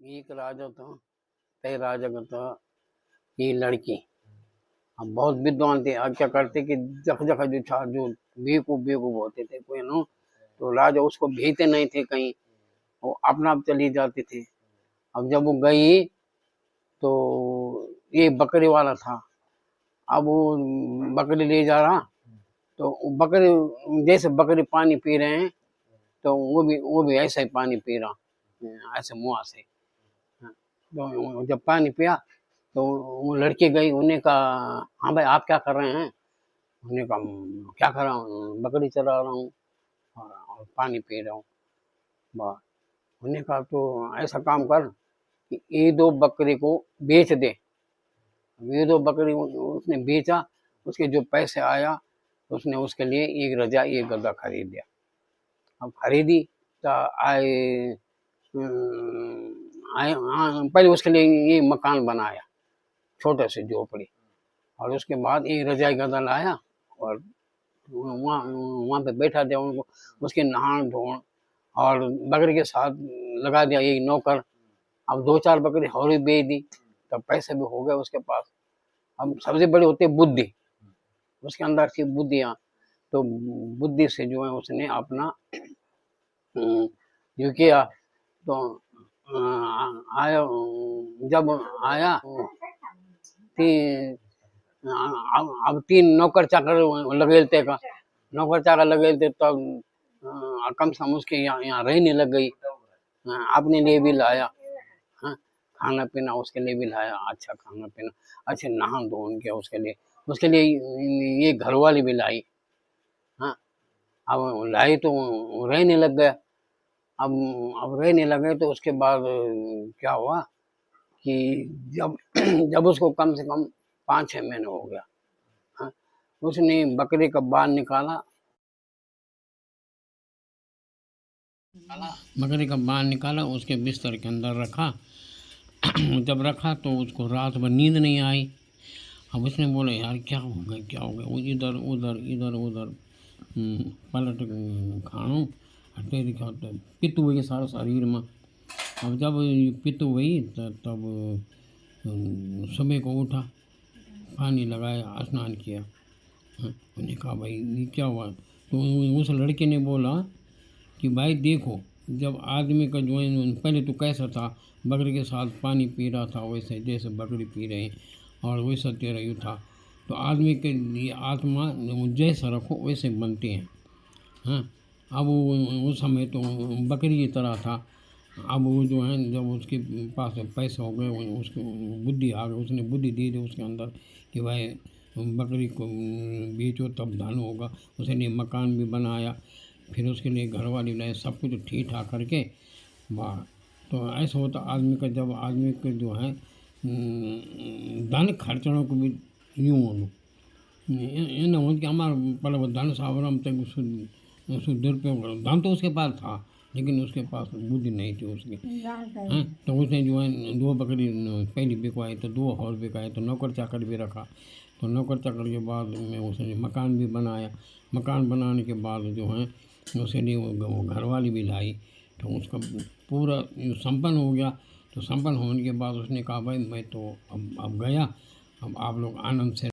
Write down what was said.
एक राजा था, तय राजा का था ये लड़की। हम बहुत विद्वान थे। अब क्या करते कि जख जख जो था जो बेवकूफ होते थे कोई नो, तो राजा उसको भेजते नहीं थे कहीं, वो अपना आप चली जाते थे। अब जब वो गई तो ये बकरी वाला था। अब वो बकरी ले जा रहा, तो बकरी जैसे बकरी पानी पी रहे हैं, तो वो भी ऐसा ही पानी पी रहा, ऐसे मुंह से। तो जब पानी पिया तो वो लड़की गई, उन्हें कहा हाँ भाई आप क्या कर रहे हैं? उन्हें कहा क्या कर रहा हूँ, बकरी चरा रहा हूँ और पानी पी रहा हूँ। बस उन्हें कहा तो ऐसा काम कर कि ये दो बकरी को बेच दे। ये दो बकरी उसने बेचा, उसके जो पैसे आया उसने उसके लिए एक रजा एक गद्दा खरीद दिया। अब खरीदी तो आए पहले उसके लिए ये मकान बनाया, छोटे से झोपड़ी, और उसके बाद एक रजाई गद्दा लाया और वहाँ पे बैठा दिया उनको, उसके नहान धोन और बकरी के साथ लगा दिया एक नौकर। अब 2-4 बकरी और भी बेच दी, तब पैसे भी हो गए उसके पास। अब सबसे बड़ी होती है बुद्धि, उसके अंदर थी बुद्धियाँ, तो बुद्धि से जो है उसने अपना जो किया। तो आया, जब आया अब 3 नौकर चाकर लगेलते का, नौकर चाकर लगेलते तब कम से कम उसके यहाँ रहने लग गई। अपने लिए भी लाया, हाँ, खाना पीना उसके लिए भी लाया, अच्छा खाना पीना, अच्छे नहा धोन किया उसके लिए ये घर वाली भी लाई। हाँ, अब लाई तो रहने लग गया। अब रहने लगे तो उसके बाद क्या हुआ कि जब जब उसको कम से कम 5-6 महीने हो गया, हाँ, उसने बकरी का बाल निकाला, उसके बिस्तर के अंदर रखा। जब रखा तो उसको रात भर नींद नहीं आई। अब उसने बोला यार क्या हो गया, वो इधर उधर पलट खाऊं हटे दिखा, तो पित्त हुई सारा शरीर में। अब जब पित्त हुई तब सुबह को उठा, पानी लगाया, स्नान किया। उन्हें कहा भाई ये क्या हुआ? तो उस लड़के ने बोला कि भाई देखो, जब आदमी का जो है पहले तो कैसा था, बकरी के साथ पानी पी रहा था, वैसे जैसे बकरी पी रहे और वैसा तेरा यूँ था। तो आदमी के लिए आत्मा जैसा रखो वैसे बनते हैं। हाँ, अब उस समय तो बकरी की तरह था। अब वो जो है जब उसके पास पैसे हो गए, उसकी बुद्धि आ गई, उसने बुद्धि दे दी उसके अंदर कि भाई बकरी को बेचो तब धन होगा। उसने मकान भी बनाया, फिर उसके लिए घर वाली लाए, सब कुछ ठीक ठाक करके वाह। तो ऐसा होता आदमी का, जब आदमी के जो है धन खर्चणों को भी यूँ होनो ये न हो कि हमारा पहले धन सावरम तक दुरुपयोग करो। धन तो उसके पास था लेकिन उसके पास बुद्धि नहीं थी उसकी। हाँ, तो उसने जो है 2 बकरी पहली बिकवाई, तो 2 और बिकाए, तो नौकर चाकर भी रखा। तो नौकर चाकर के बाद में उसने मकान भी बनाया। मकान बनाने के बाद जो है उसने वो घर वाली भी लाई, तो उसका पूरा संपन्न हो गया। तो संपन्न होने के बाद उसने कहा भाई मैं तो अब गया, अब आप लोग आनंद से